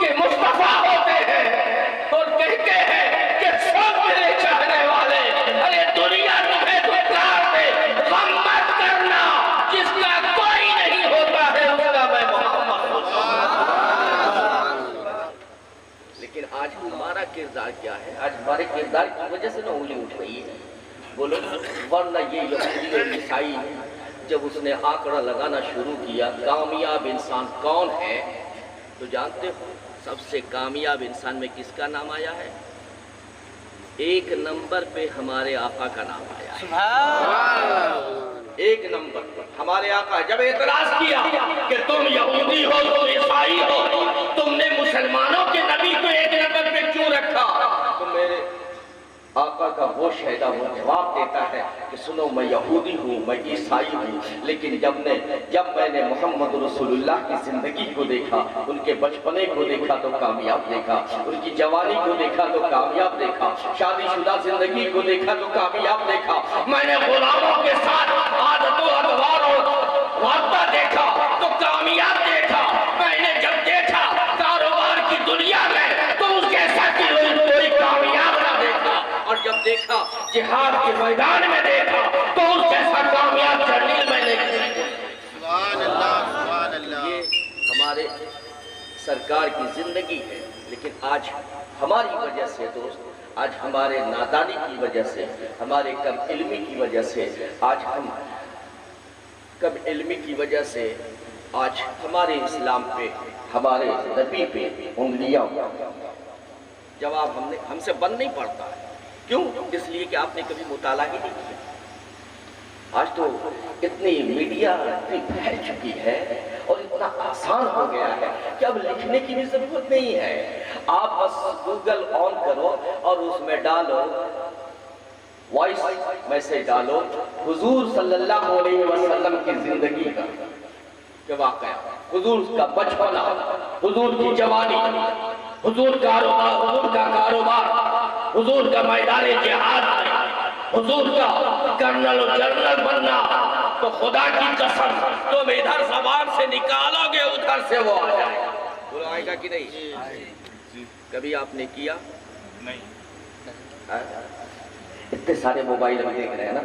کہ مصطفیٰ ہوتے ہیں اور کہتے ہیں کہ سب میرے چاہنے والے، ارے دنیا تمہیں دھکار دے، غم مت کرنا، جس کا کوئی نہیں ہوتا ہے اس کا میں محمد ہوں۔ لیکن آج ہمارا کردار کیا ہے؟ آج ہمارے کردار کی وجہ سے نہ انگلی اٹھ رہی ہے، بولو ورنہ یہ یہودی اور عیسائی جب اس نے آنکڑا لگانا شروع کیا کامیاب انسان کون ہے، تو جانتے ہو سب سے کامیاب انسان میں کس کا نام آیا ہے؟ ایک نمبر پہ ہمارے آقا کا نام آیا ہے۔ ایک نمبر پر ہمارے آقا جب اعتراض کیا کہ تم یہودی ہو، تم عیسائی ہو، تم نے مسلمانوں کے نبی کو ایک نمبر پہ کیوں رکھا، تو میرے آقا کا وہ شہدہ وہ جواب دیتا ہے کہ سنو میں یہودی ہوں، میں عیسائی ہوں، لیکن جب میں نے محمد رسول اللہ کی زندگی کو دیکھا، ان کے بچپنے کو دیکھا تو کامیاب دیکھا، ان کی جوانی کو دیکھا تو کامیاب دیکھا، شادی شدہ زندگی کو دیکھا تو کامیاب دیکھا، میں نے غلاموں کے ساتھ عادت و ادوار و رابطہ دیکھا تو کامیاب دیکھا، میں نے جب دیکھا کاروبار کی دنیا میں تو اس کے ساتھ کوئی کامیاب نہ دیکھا، اور جب دیکھا جہاد کے میدان میں دیکھا تو اس جیسا کامیاب جلیل میں نے کسی کو۔ سبحان اللہ سبحان اللہ۔ یہ ہمارے سرکار کی زندگی ہے، لیکن آج ہماری وجہ سے دوست، آج ہمارے نادانی کی وجہ سے، ہمارے کم علمی کی وجہ سے، آج ہم کم علمی کی وجہ سے آج ہمارے اسلام پہ، ہمارے نبی پہ انگلیاں جواب ہم سے بن نہیں پڑتا ہے۔ کیوں؟ اس لیے کہ آپ نے کبھی مطالعہ ہی نہیں کیا۔ آج تو اتنی میڈیا اتنی پھیل چکی ہے اور اتنا آسان ہو گیا ہے کہ اب لکھنے کی بھی ضرورت نہیں ہے، آپ بس گوگل آن کرو اور اس میں ڈالو، وائس میسج ڈالو حضور صلی اللہ علیہ وسلم کی زندگی کا کہ واقعہ، حضور کا بچپنا، حضور کی جوانی، حضور کا کاروبار، حضور کا میدان جہاد، حضور کا کرنل و جنرل بننا، تو خدا کی قسم تم ادھر زبان سے نکالو گے ادھر سے وہ آ جائے گا۔ وہ آئے گا کہ نہیں؟ کبھی آپ نے کیا؟ نہیں۔ اتنے سارے موبائل ہم دیکھ رہے ہیں نا،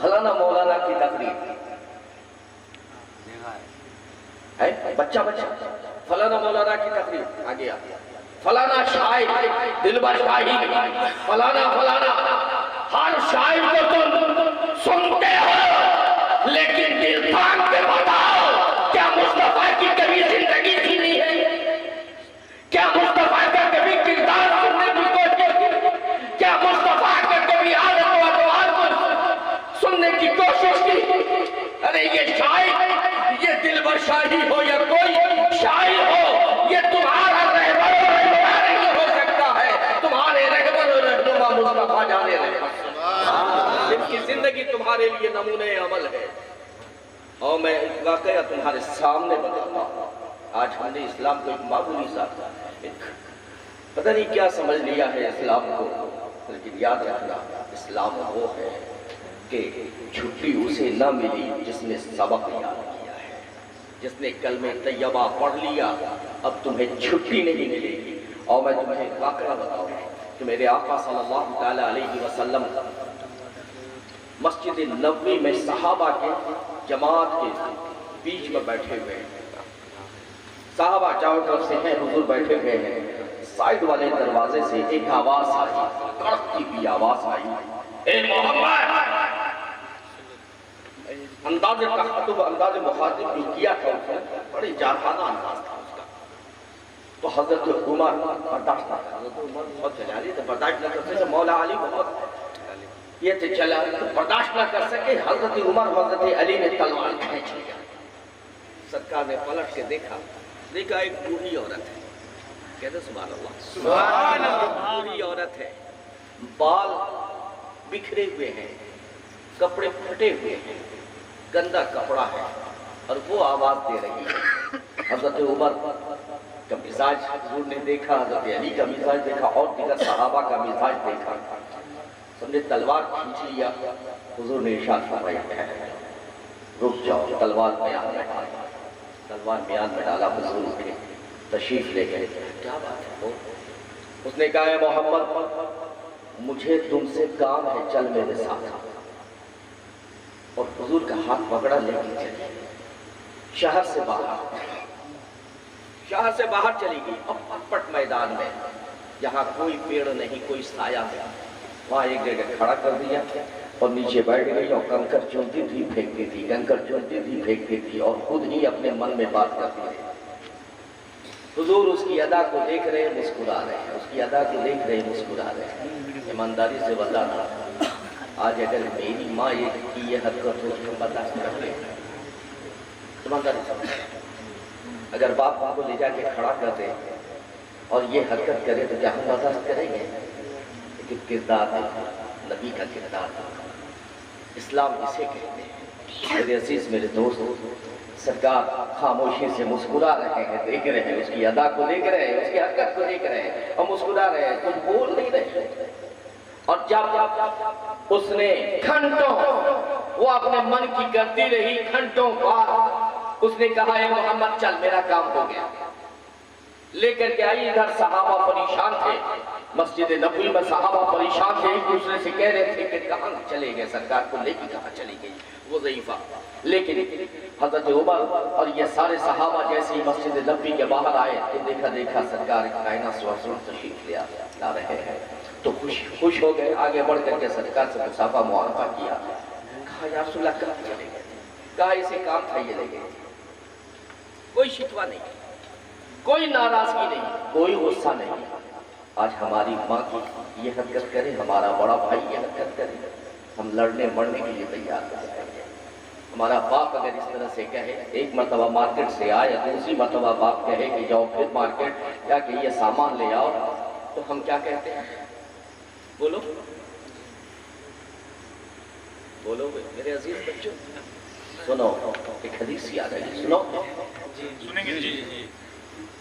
فلانا مولانا کی تقریر ہے، بچہ فلانا مولانا کی تقریر آگے فلانا شاعر دلبر شاہی، فلانا ہر شاعر کو تم سنتے ہو، لیکن دل تھام کے بتاؤ کیا مصطفیٰ کی کبھی زندگی سنی ہے؟ کیا مصطفیٰ کا کبھی کردار سننے کی کوشش کی؟ کیا مصطفیٰ کا کبھی عادت و اطوار کو سننے کی کوشش کی؟ ارے یہ شاعر، یہ دلبر شاہی ہو یا کوئی شاعر ہو، یہ تمہارا رہبر و رہنما نہیں ہو سکتا ہے، تمہارے رہبر و رہنما مصطفیٰ جانے رہے، جن کی زندگی تمہارے لیے نمونہ عمل ہے۔ اور میں ایک واقعہ تمہارے سامنے بتاتا ہوں۔ آج ہم نے اسلام کو ایک معمولی سا پتہ نہیں کیا سمجھ لیا ہے اسلام کو، لیکن یاد رکھنا اسلام وہ ہے کہ چھٹی اسے نہ ملی جس نے سبق یاد کیا ہے، جس نے کلمہ طیبہ پڑھ لیا، اب تمہیں چھٹی نہیں ملے گی۔ اور میں تمہیں ایک واقعہ بتاؤں کہ میرے آقا صلی اللہ تعالیٰ علیہ وسلم مسجد نبوی میں صحابہ کے جماعت کے بیچ میں بیٹھے ہوئے ہیں، صحابہ چاروں طرف سے ہیں، حضور بیٹھے ہوئے ہیں، سائیڈ والے دروازے سے ایک آواز آئی، کڑکتی ہوئی آواز آئی، اے محمد! انداز تخاطب، انداز مخاطب جو کیا تھا اس نے بڑی جارحانہ انداز تھا اس کا، تو حضرت عمر برداشت نہ کر، حضرت عمر بہت جلالی تھے، برداشت نہ کر سکے، مولا علی بہت یہ تھے چلا برداشت نہ کر سکے، حضرت عمر حضرت علی نے تلوار کھینچ لیا۔ سرکار نے پلٹ کے دیکھا ایک بوڑھی عورت ہے، کہتے سبحان اللہ، سبحان اللہ، بوڑھی عورت ہے، بال بکھرے ہوئے ہیں، کپڑے پھٹے ہوئے ہیں، گندا کپڑا ہے، اور وہ آواز دے رہی ہے۔ حضرت عمر کا مزاج حضور نے دیکھا، حضرت علی کا مزاج دیکھا، اور دیگر صحابہ کا مزاج دیکھا، سب نے تلوار کھینچ لیا۔ حضور نے ارشاد فرمایا رک جاؤ، تلوار میان میں ڈالا، تلوار میان میں ڈالا، حضور اٹھے، تشریف لے گئے. کیا بات ہے؟ اس نے کہا ہے محمد مجھے تم سے کام ہے، چل میرے ساتھ. اور حضور کا ہاتھ پکڑا لے کے چلی شہر سے باہر چلی گئی. پٹ میدان میں جہاں کوئی پیڑ نہیں، کوئی سایہ نہیں، وہاں ایک جگہ کھڑا کر دیا اور نیچے بیٹھ گئی اور کنکر چنتی تھی پھینکتی تھی، کنکر چنتی تھی پھینکتی تھی اور خود ہی اپنے من میں بات کرتی تھی. حضور اس کی ادا کو دیکھ رہے مسکرا رہے ہیں، اس کی ادا کو دیکھ رہے مسکرا رہے ہیں. ایمانداری سے بتانا، آج اگر میری ماں کی یہ حرکت ہو تو برداشت کر لیں. ایمانداری سے اگر باپ ماں کو لے جا کے کھڑا کر دے اور یہ حرکت کرے تو کیا ہم برداشت کریں گے؟ لیکن کردار ہے، نبی کا کردار تھا. اسلام اسے کہتے ہیں. میرے عزیز میرے دوست، سرکار خاموشی سے مسکرا رہے ہیں، دیکھ رہے ہیں، اس کی ادا کو دیکھ رہے ہیں، اس کی حرکت کو دیکھ رہے ہیں اور مسکرا رہے ہیں، کچھ بول نہیں رہے. اور جب اس نے گھنٹوں وہ اپنے من کی کرتی رہی، گھنٹوں بعد اس نے کہا اے محمد چل میرا کام ہو گیا. لے کر کے آئی. ادھر صحابہ پریشان تھے، مسجد نبوی میں صحابہ پریشان تھے، ایک دوسرے سے کہہ رہے تھے کہ کہاں چلے گئے، سرکار کو لے کے کہاں چلی گئی وہ ضعیفہ. لیکن حضرت عمر اور یہ سارے صحابہ جیسے ہی مسجد نبوی کے باہر آئے تو دیکھا سرکار کائنات صلی اللہ علیہ وسلم تشریف لا رہے ہیں تو خوش ہو گئے. آگے بڑھ کر کے سرکار سے مصافحہ معانقہ کیا. کہا یا رسول اللہ کہاں چلے گئے؟ کہا اسے کام تھا یہ لے گئے. کوئی شکوہ نہیں، کوئی ناراضگی نہیں، کوئی غصہ نہیں. آج ہماری ماں کی یہ حرکت کرے، ہمارا بڑا بھائی یہ حرکت کرے، ہم لڑنے مرنے کے لیے تیار ہو جائیں گے. ہمارا باپ اگر اس طرح سے کہے، ایک مرتبہ مارکیٹ سے آئے، دوسری مرتبہ باپ کہے کہ جاؤ پھر مارکیٹ جا کے یہ سامان لے آؤ، تو ہم کیا کہتے ہیں؟ بولو بولو میرے عزیز بچوں، سنو ایک حدیث یاد آئی. سنو سنیں گے. جی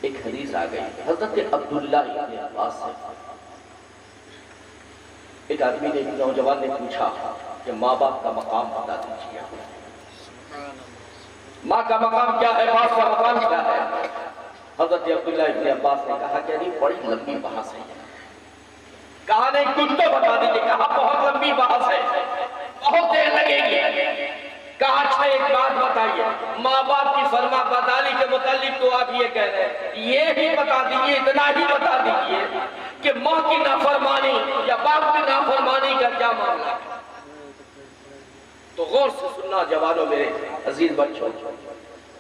ایک حدیث آ گئی حضرت عبداللہ ابن عباس سے. ایک آدمی نے، ایک نوجوان نے پوچھا کہ ماں باپ کا مقام بتا دیجیے، ماں کا مقام کیا ہے، باپ کا مقام کیا ہے؟ حضرت عبداللہ ابن عباس نے کہا کہ نہیں بڑی لمبی بحث ہے. کہا نہیں کچھ تو بتا دیجیے. کہا بہت لمبی بحث ہے، بہت دیر لگے گی. کہا اچھا ایک بات بتائیے، ماں باپ کی فرما برداری کے متعلق تو آپ یہ کہہ رہے ہیں، یہ بھی بتا دیجیے، اتنا ہی بتا دیجیے کہ ماں کی نافرمانی یا باپ کی نافرمانی کا کیا معاملہ ہے. تو غور سے سننا جوانوں میرے عزیز بچوں،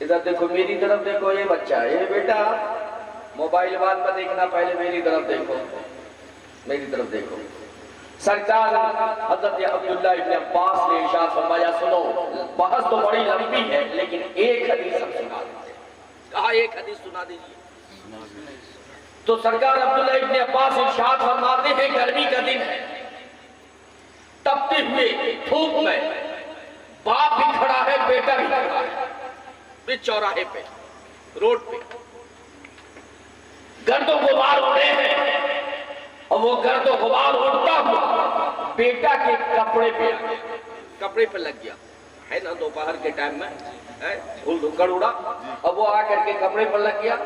ادھر دیکھو، میری طرف دیکھو. یہ بچہ ہے بیٹا، موبائل بعد میں دیکھنا، پہلے میری طرف دیکھو، میری طرف دیکھو. سرکار حضرت عبداللہ ابن عباس نے ارشاد فرمایا سنو، بحث تو بڑی لمبی ہے لیکن ایک حدیث ہم سنا دیتے. کہا ایک حدیث سنا دیجیے. تو سرکار عبداللہ ابن عباس ارشاد فرماتے ہیں گرمی کا دن ہے، تپتے ہوئے دھوپ میں باپ بھی کھڑا ہے، بیٹا بھی کھڑا ہے چوراہے پہ، روڈ پہ. گرد و غبار اڑے ہیں اور وہ گرد و غبار اڑتا ہوا بیٹا کے کپڑے پہ لگ گیا ہے نا. دوپہر کے ٹائم میں دھول دھکڑ اڑا اور وہ آ کر کے کپڑے پر لگ گیا.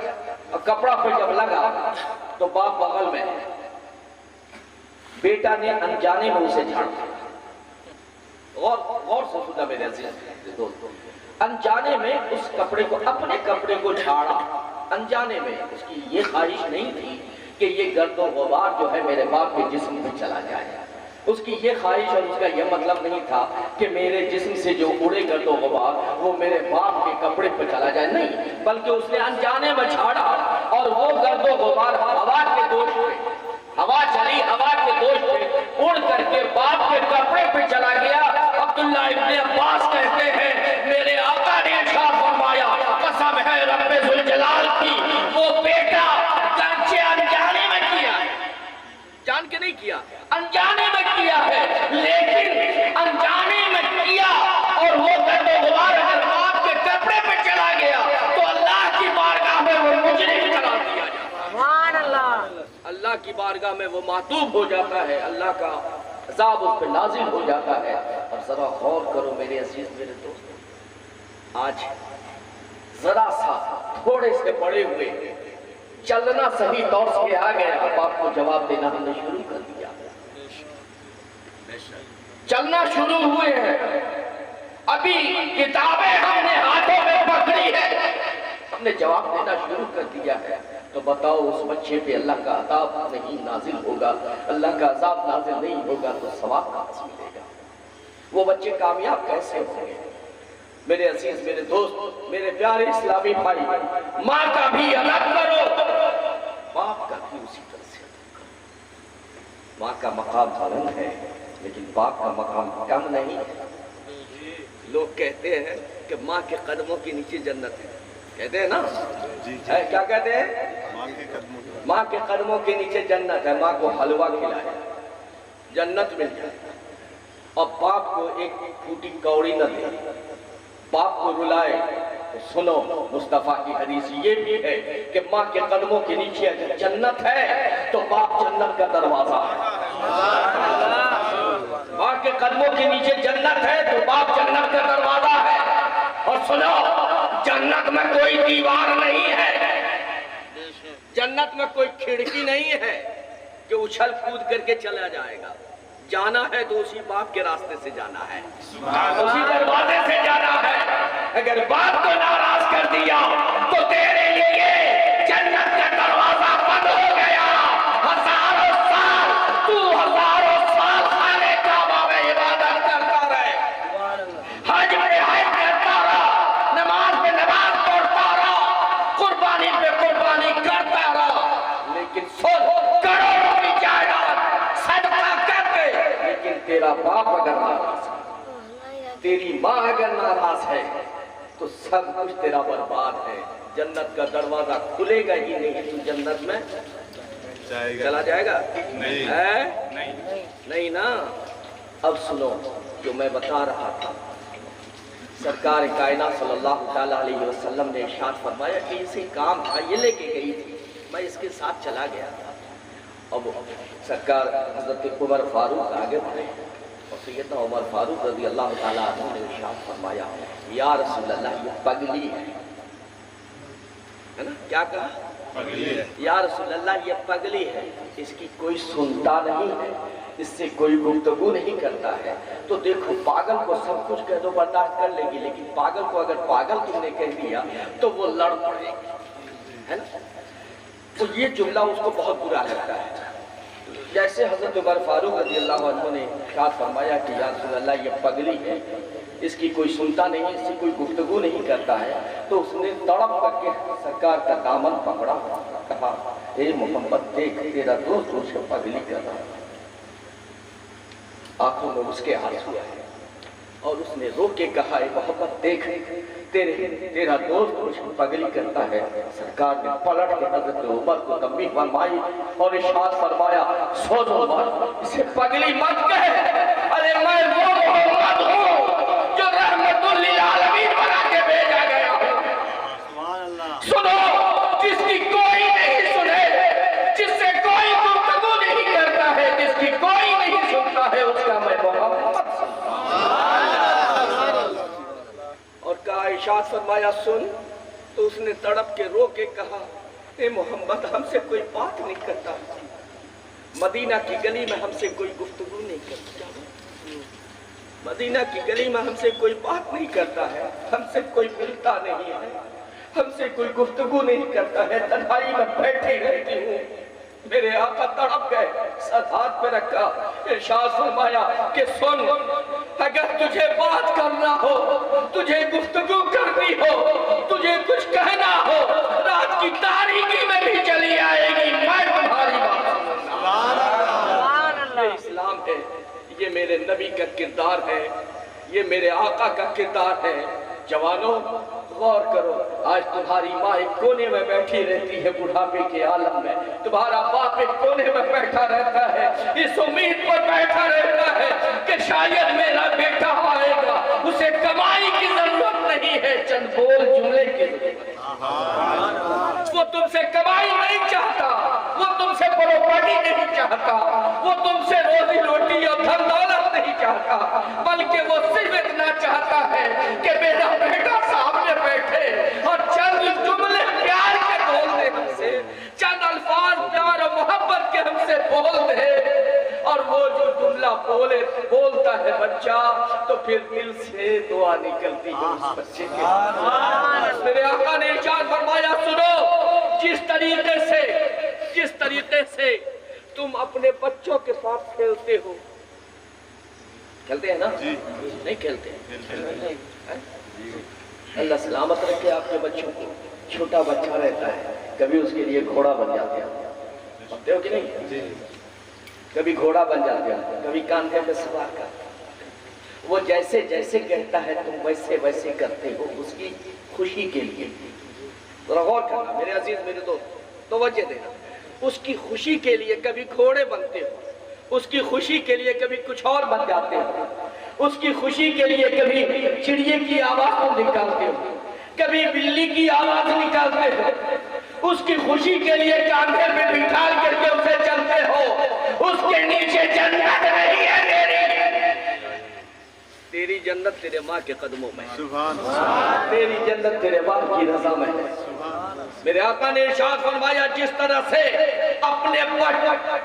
اور کپڑا پہ جب لگا تو باپ بغل میں، بیٹا نے انجانے میں اسے جھاڑا. غور سے سنا میرے عزیز دوستو، انجانے میں اس کپڑے کو، اپنے کپڑے کو جھاڑا. انجانے میں اس کی یہ خواہش نہیں تھی کہ یہ گرد و غبار جو ہے میرے باپ کے جسم پہ چلا جائے. اس کی یہ خواہش اور اس کا یہ مطلب نہیں تھا کہ میرے جسم سے جو اڑے گرد و غبار وہ میرے باپ کے کپڑے پہ چلا جائے، نہیں، بلکہ اس نے انجانے میں جھاڑا اور وہ گرد و غبار ہوا کے دوش پہ، ہوا چلی، ہوا کے دوش پہ اڑ کر کے باپ کے کپڑے پہ چلا گیا. عبداللہ ابن عباس کہتے ہیں میرے آقا نے ارشاد فرمایا قسم ہے رب ذوالجلال کی، وہ بیٹا گرچہ انجانے میں کیا ہے، جان کے نہیں کیا، انجانے میں کیا ہے، لیکن انجانے میں کیا اور وہ گرد و غبار اگر باپ کے کپڑے پہ چلا گیا تو اللہ کی بارگاہ میں وہ مجرم قرار دیا جاتا ہے. سبحان اللہ. اللہ کی بارگاہ میں وہ معتوب ہو جاتا ہے، اللہ کا عذاب اس پہ نازل ہو جاتا ہے. اور ذرا غور کرو میرے عزیز میرے دوست، آج ذرا سا تھوڑے سے بڑے ہوئے چلنا صحیح طور سے آ گیا، اب آپ کو جواب دینا ہم نے شروع کر دیا، چلنا شروع ہوئے ہیں، ابھی کتابیں ہم نے ہاتھوں میں پکڑی ہے، ہم نے جواب دینا شروع کر دیا ہے، تو بتاؤ اس بچے پہ اللہ کا عذاب نہیں نازل ہوگا، اللہ کا عذاب نازل نہیں ہوگا تو ثواب کہاں سے ملے گا؟ وہ بچے کامیاب کیسے ہوں گے؟ میرے عزیز، میرے دوست، میرے پیارے اسلامی بھائی، ماں کا بھی الگ کرو، باپ کا بھی اسی طرح سے الگ کرو۔ ماں کا مقام بلند ہے لیکن باپ کا مقام کم نہیں ہے۔ لوگ کہتے ہیں کہ ماں کے قدموں کے نیچے جنت ہے، کہتے ہیں نا؟ کیا کہتے ہیں؟ ماں کے قدموں کے نیچے جنت ہے، ماں کو حلوہ کھلائے جنت مل جائے، اور باپ کو ایک پھوٹی کوڑی نہ دے، باپ کو رلائے۔ تو سنو، مصطفیٰ کی حدیث یہ بھی ہے کہ ماں کے قدموں کے نیچے اگر جنت ہے تو باپ جنت کا دروازہ ہے، ماں کے قدموں کے نیچے جنت ہے تو باپ جنت کا دروازہ ہے۔ اور سنو، جنت میں کوئی دیوار نہیں ہے، جنت میں کوئی کھڑکی نہیں ہے کہ اچھل کود کر کے چلا جائے گا، جانا ہے تو اسی باپ کے راستے سے جانا ہے، اسی دروازے سے جانا ہے۔ اگر باپ کو ناراض کر دیا تو تیرے لیے جنت کا دروازہ بند ہو گیا۔ ہزاروں سال تو ہزاروں سال خانے کعبہ میں عبادت کرتا رہے، حج پہ حج کرتا رہا، نماز پہ نماز پڑھتا رہا، قربانی پہ قربانی کرتا رہا، لیکن سن، کروڑوں کی جائیداد صدقہ کر دے، لیکن تیرا باپ اگر ناراض ہے، تیری ماں اگر ناراض ہے تو سب کچھ تیرا برباد ہے، جنت کا دروازہ کھلے گا ہی نہیں، تو جنت میں چلا جائے گا؟ نہیں نا۔ اب سنو جو میں بتا رہا تھا، سرکار کائنات صلی اللہ علیہ وسلم نے ارشاد فرمایا کہ اسے کام تھا، یہ لے کے گئی تھی، میں اس کے ساتھ چلا گیا تھا۔ اب سرکار حضرت عمر فاروق آگے بڑھے اور سیدنا عمر فاروق رضی اللہ تعالیٰ عنہ نے ارشاد فرمایا، یا رسول اللہ یہ پگلی ہے نا؟ کیا کہا؟ پگلی ہے۔ یا رسول اللہ یہ پگلی ہے، اس کی کوئی سنتا نہیں ہے، اس سے کوئی گفتگو نہیں کرتا ہے۔ تو دیکھو، پاگل کو سب کچھ کہہ دو برداشت کر لے گی، لیکن پاگل کو اگر پاگل تم نے کہہ دیا تو وہ لڑ پڑے گی، ہے نا؟ تو یہ جملہ اس کو بہت برا لگتا ہے۔ جیسے حضرت عمر فاروق رضی اللہ عنہ نے ارشاد فرمایا کہ یا رسول اللہ یہ پگلی ہے، اس کی کوئی سنتا نہیں، اس سے کوئی گفتگو نہیں کرتا ہے، تو اس نے تڑپ کر کے سرکار کا دامن پکڑا، کہا اے محمد دیکھ تیرا دوست اس کو پگلی کر رہا ہے۔ آنکھوں میں اس کے آنسو آئے اور اس نے رو کے کہا اے محمد دیکھ تیرا دوست مجھ کو پگلی کرتا ہے۔ سرکار نے پلٹ کے حضرت عمر کو تنبیہ فرمائی اور ارشاد فرمایا سن عمر، اسے پگلی مت کہہ، ارے میں وہ محمد ہوں جو رحمت للعالمین بنا کے بھیجا گیا ہوں۔ سنو، جس کی کوئی نہیں سنے، جس سے کوئی گفتگو نہیں کرتا ہے، جس کی کوئی نہیں سنتا ہے، اس کا میں محمد اور کہا ارشاد فرمایا سن، تو اس نے تڑپ کے رو کے کہا اے محمد ہم سے کوئی بات نہیں کرتا، مدینہ کی گلی میں ہم سے کوئی گفتگو نہیں کرتا، مدینہ کی گلی میں ہم سے کوئی بات نہیں کرتا ہے، ہم سے کوئی ملتا نہیں ہے، ہم سے کوئی گفتگو نہیں کرتا ہے، تنہائی میں بیٹھی رہتی ہوں۔ میرے آقا تڑپ گئے، سر ہاتھ پہ رکھا، ارشاد فرمایا کہ سن، اگر تجھے بات کرنا ہو، تجھے گفتگو کرنی ہو، تجھے کچھ کہنا ہو، رات کی تاریکی میں بھی چلی آئے گی، میں تمہاری بات سنوں۔ یہ اسلام ہے، یہ میرے نبی کا کردار ہے، یہ میرے آقا کا کردار ہے۔ جوانوں غور کرو، آج تمہاری ماں ایک کونے میں بیٹھی رہتی ہے بڑھاپے کے عالم میں، تمہارا باپ ایک کونے میں بیٹھا رہتا ہے، اس امید پر بیٹھا رہتا ہے کہ شاید میرا بیٹا آئے گا، اسے کمائی کی ضرورت نہیں ہے، چند بول جملے کی ضرورت ہے۔ وہ تم سے کمائی نہیں چاہتا، وہ تم سے پروپرٹی نہیں چاہتا، وہ تم سے روزی روٹی اور دھن دولت نہیں چاہتا، بلکہ وہ صرف اتنا چاہتا ہے کہ میرا بیٹا سامنے بیٹھے اور چند جملے پیار کے بول دے ہم سے، بولتا ہے بچہ تو پھر دل سے دعا نکلتی ہے اس بچے کے۔ میرے آقا نے ارشاد فرمایا سنو، جس طریقے سے تم اپنے بچوں کے ساتھ کھیلتے ہو، کھیلتے ہیں نا؟ نہیں کھیلتے ہیں؟ اللہ سلامت رکھے آپ کے بچوں کو۔ چھوٹا بچہ رہتا ہے، کبھی اس کے لیے گھوڑا بن جاتے ہیں، سمجھتے ہو کہ نہیں؟ کبھی گھوڑا بن جاتے ہیں، کبھی کاندھے پہ سوار کرتے ہیں۔ وہ جیسے جیسے کہتا ہے تم ویسے ویسے کرتے ہو اس کی خوشی کے لیے۔ ذرا غور کرنا میرے عزیز میرے دوست، توجہ دینا۔ اس کی خوشی کے لیے کبھی گھوڑے بنتے ہو، اس کی خوشی کے لیے کبھی کچھ اور بن جاتے ہو، اس کی خوشی کے لیے کبھی چڑیے کی آواز کو نکالتے ہو، کبھی بلی کی آواز نکالتے ہو، اس کی خوشی کے لیے کاندھے پہ بٹھا کر کے اسے چلتے ہو۔ اس کے نیچے جنت نہیں ہے تیری جنت تیرے ماں کے قدموں میں، تیری جنت تیرے باپ کی رضا میں ہے۔ میرے آقا نے ارشاد فرمایا جس طرح سے اپنے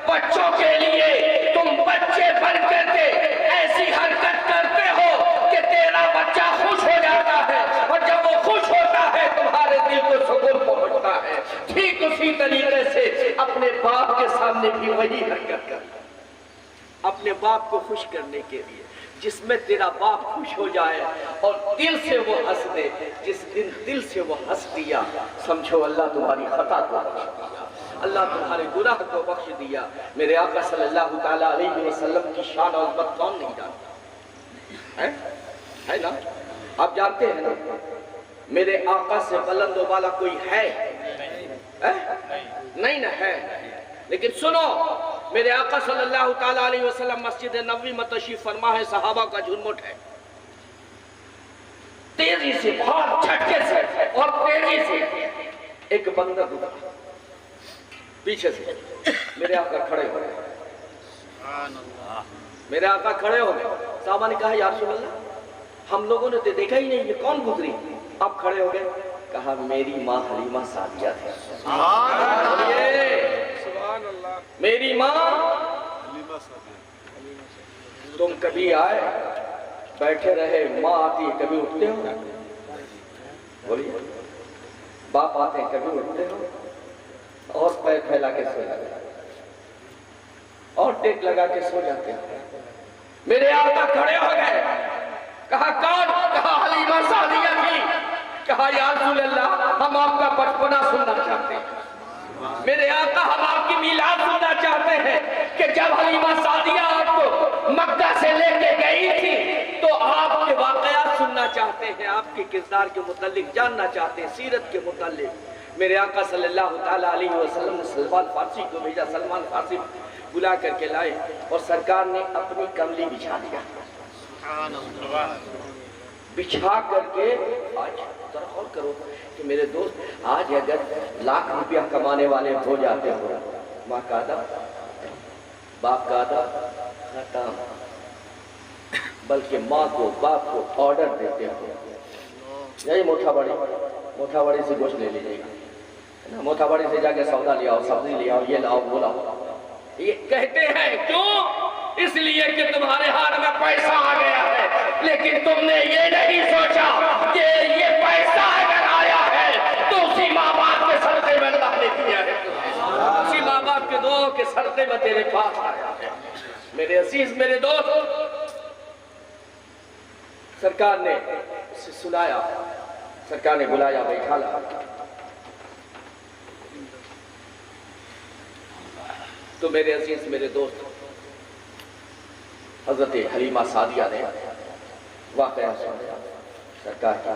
بچوں کے لیے تم بچے بن کر کے ایسی حرکت کرتے ہو کہ تیرا بچہ خوش ہو جاتا ہے، اور جب وہ خوش ہوتا ہے تمہارے دل کو سکون پہنچتا ہے، ٹھیک اسی طریقے سے اپنے باپ کے سامنے بھی وہی حرکت کر، اپنے باپ کو خوش کرنے کے لیے، جس میں تیرا باپ خوش ہو جائے اور دل سے وہ ہنس دے۔ جس دن دل سے وہ ہنس دیا سمجھو اللہ تمہاری خطا کو بخش دیا، اللہ تمہارے گناہ کو بخش دیا۔ میرے آقا صلی اللہ تعالیٰ علیہ وسلم کی شان اور عظمت کون نہیں جانتا ہے نا؟ آپ جانتے ہیں نا میرے آقا سے بلند و بالا کوئی ہے؟ نہیں نہ ہے۔ لیکن سنو، میرے آقا صلی اللہ تعالیٰ علیہ وسلم مسجد نبوی میں تشریف فرما ہے، صحابہ کا جھرمٹ ہے، تیزی سے بہت جھٹکے سے اور تیزی سے ایک بندہ گزرا پیچھے سے، میرے آقا کھڑے ہو گئے، میرے آقا کھڑے ہو گئے۔ صحابہ نے کہا یا رسول اللہ ہم لوگوں نے تو دیکھا ہی نہیں، یہ کون گزری؟ آپ کھڑے ہو گئے، کہا میری ماں حلیمہ سعدیہ تھی۔ میری ماں، تم کبھی آئے بیٹھے رہے، ماں آتی ہے کبھی اٹھتے ہو؟ بولیے، باپ آتے ہیں کبھی اٹھتے ہو؟ اور پیر پھیلا کے سو جاتے ہیں اور ٹیک لگا کے سو جاتے ہیں۔ میرے آقا کھڑے ہو گئے، کہا کون؟ کہا حلیمہ سعدیہ تھی۔ کہا یا رسول اللہ ہم آپ کا بچپنا سننا چاہتے ہیں، میرے آقا ہم آپ کی میلاد سننا چاہتے ہیں کہ جب حلیمہ سعدیہ آپ کو مکہ سے لے کے گئی تھی تو آپ کے واقعات سننا چاہتے ہیں، آپ کے کردار کے متعلق جاننا چاہتے ہیں، سیرت کے متعلق۔ میرے آقا صلی اللہ تعالیٰ علیہ وسلم نے سلمان فارسی کو بھیجا، سلمان فارسی بلا کر کے لائے اور سرکار نے اپنی کملی بچھا دیا، بچھا کر کے آج ذرا غور کرو کہ میرے دوست آج اگر لاکھ روپیہ کمانے والے ہو جاتے ہو، ماں کا ادب، باپ کا ادب ختم، بلکہ ماں کو باپ کو آرڈر دیتے ہو، یہی موٹھا بڑی سے گوشت لے لیجیے گا، موٹھا بڑی سے جا کے سودا لے آؤ، سبزی لے آؤ، یہ لاؤ وہ لاؤ، یہ کہتے ہیں کیوں؟ اس لیے کہ تمہارے ہاتھ میں پیسہ آ گیا ہے، لیکن تم نے یہ نہیں سوچا کہ یہ پیسہ اگر آیا ہے تو اسی ماں باپ کے صدقے میں اللہ نے دیا ہے، اسی ماں باپ کے دعاؤں کے صدقے میں تیرے پاس آیا ہے۔ میرے عزیز میرے دوست، سرکار نے اسے سنایا، سرکار نے بلایا، بیٹھا لا، تو میرے عزیز میرے دوست حضرت حلیمہ سعدیہ نے واقعہ سنایا سرکار کا۔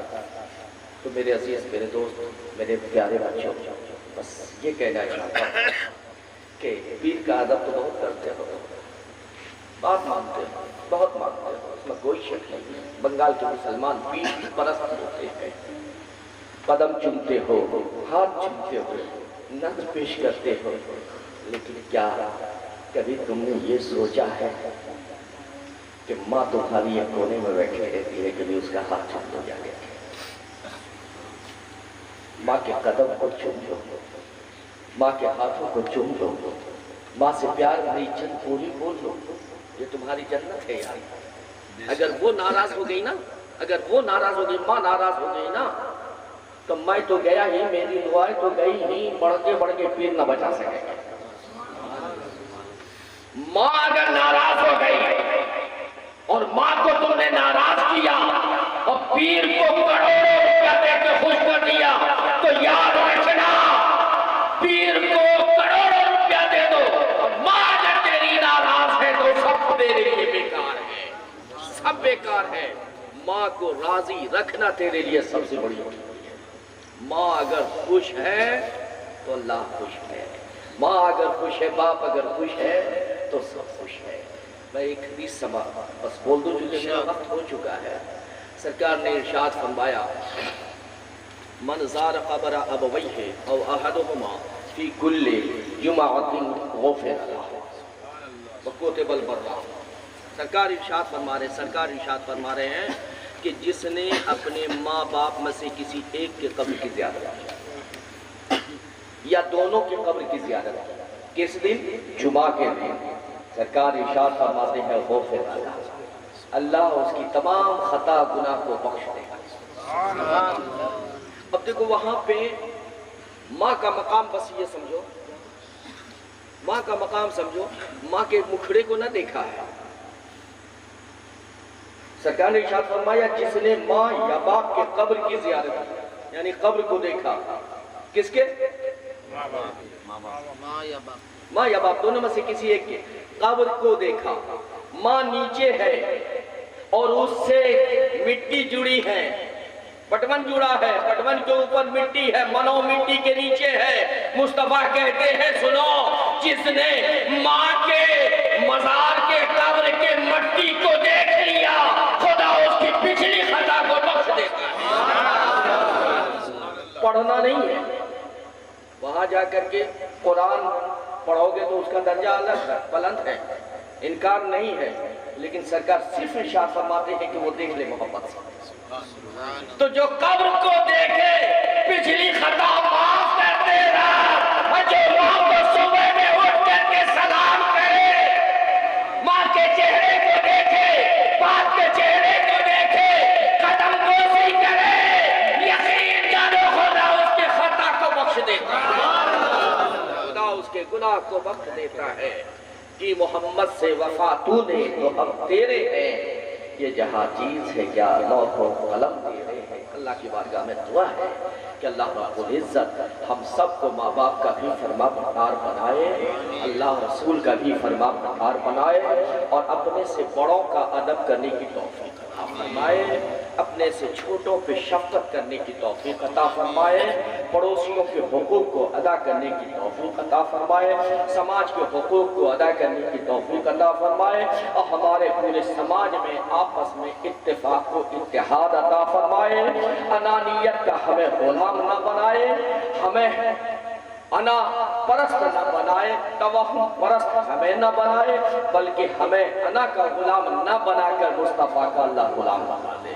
تو میرے عزیز میرے دوست میرے پیارے بچوں، بس یہ کہنا چاہتا ہوں کہ پیر کا ادب تو بہت کرتے ہو، بات مانتے ہو، بہت مانتے ہو، اس میں کوئی شک نہیں۔ بنگال کے مسلمان پیر پرست ہوتے ہیں، قدم چومتے ہو، ہاتھ چومتے ہو، نظر پیش کرتے ہو، لیکن کیا کبھی تم نے یہ سوچا ہے کہ ماں تمہاری ایک کونے میں بیٹھی رہتی ہے، کبھی اس کا ہاتھ چوم دو جا کے، ماں کے قدم کو چوم لو، ماں کے ہاتھوں کو چوم لو، ماں سے پیار بھری چند بولی بول لو، یہ تمہاری جنت ہے یار. اگر وہ ناراض ہو گئی نا، اگر وہ ناراض ہو گئی، ماں ناراض ہو گئی نا، تو میں تو گیا ہی، میری دعائیں تو گئی ہی، بڑھ کے پیر نہ بچا سکے گا. ماں اگر ناراض ہو گئی اور ماں کو تم نے ناراض کیا اور پیر کو کروڑوں روپیہ دے کے خوش کر دیا، تو یاد رکھنا پیر کو کروڑوں روپیہ دے دو اور ماں اگر تیری ناراض ہے تو سب تیرے لیے بیکار ہے، سب بیکار ہے. ماں کو راضی رکھنا تیرے لیے سب سے بڑی چیز ہے. ماں اگر خوش ہے تو اللہ خوش ہے. ماں اگر خوش ہے، باپ اگر خوش ہے تو سب خوش ہے. میں ایک حدیث سما بس بول دوں چونکہ میرا وقت ہو چکا ہے. سرکار نے ارشاد فرمایا من زار قبر ابویہ او احدہما فی کل جمعۃ غفر لہ وکتب البرہ. سرکار ارشاد فرما رہے ہیں کہ جس نے اپنے ماں باپ میں سے کسی ایک کے قبر کی زیارت کی یا دونوں کے قبر کی زیارت کی، کس دن؟ جمعہ کے دن. سرکار ارشاد فرماتے ہیں غفر لہ، اللہ اس کی تمام خطا گناہ کو بخش دے گا. اب دیکھو وہاں پہ ماں کا مقام بس یہ سمجھو، ماں کا مقام سمجھو، ماں کے مکھڑے کو نہ دیکھا ہے. سرکار نے ارشاد فرمایا جس نے ماں یا باپ کے قبر کی زیارت کی، یعنی قبر کو دیکھا، کس کے؟ ماں یا باپ دونوں میں سے کسی ایک کے قبر کو دیکھا. ماں نیچے ہے اور اس سے مٹی جڑی ہے، پٹون جڑا ہے، پٹون کے اوپر مٹی ہے، منو مٹی کے نیچے ہے. مصطفیٰ کہتے ہیں سنو، جس نے ماں کے مزار کے قبر کے مٹی کو دیکھ لیا خدا اس کی پچھلی خطا کو بخش دیتا ہے. پڑھنا نہیں ہے، وہاں جا کر کے قرآن پڑھو گے تو اس کا درجہ الگ ہے، بلند ہے، انکار نہیں ہے، لیکن سرکار صرف ارشاد فرماتے ہیں کہ وہ دیکھ لے محبت سے. تو جو قبر کو دیکھے پچھلی خطا معاف کر دے رہا، جو ماں کو صبح میں اٹھ کر کے سلام کرے، ماں کے چہرے کو دیکھے، باپ کے چہرے کو دیکھے، قدم بوسی کرے، یقین جانو خدا اس کے خطا کو بخش دیتا ہے، خدا اس کے گناہ کو بخش دیتا ہے. کہ محمد سے وفا تو نے تو ہم تیرے ہیں، یہ جہاں چیز ہے کیا لوح و قلم دے رہے ہیں. اللہ کی بارگاہ میں دعا ہے کہ اللہ رب العزت ہم سب کو ماں باپ کا بھی فرما بردار بنائے، اللہ رسول کا بھی فرما بردار بنائے، اور اپنے سے بڑوں کا ادب کرنے کی توفیق عطا فرمائے، اپنے سے چھوٹوں پہ شفقت کرنے کی توفیق عطا فرمائے، پڑوسیوں کے حقوق کو ادا کرنے کی توفیق عطا فرمائے، سماج کے حقوق کو ادا کرنے کی توفیق عطا فرمائے، اور ہمارے پورے سماج میں آپس میں اتفاق و اتحاد عطا فرمائے. انانیت کا ہمیں غلام نہ بنائے، ہمیں انا پرست نہ بنائے، توہم پرست ہمیں نہ بنائے، بلکہ ہمیں انا کا غلام نہ بنا کر مصطفیٰ کا اللہ غلام بنا دے.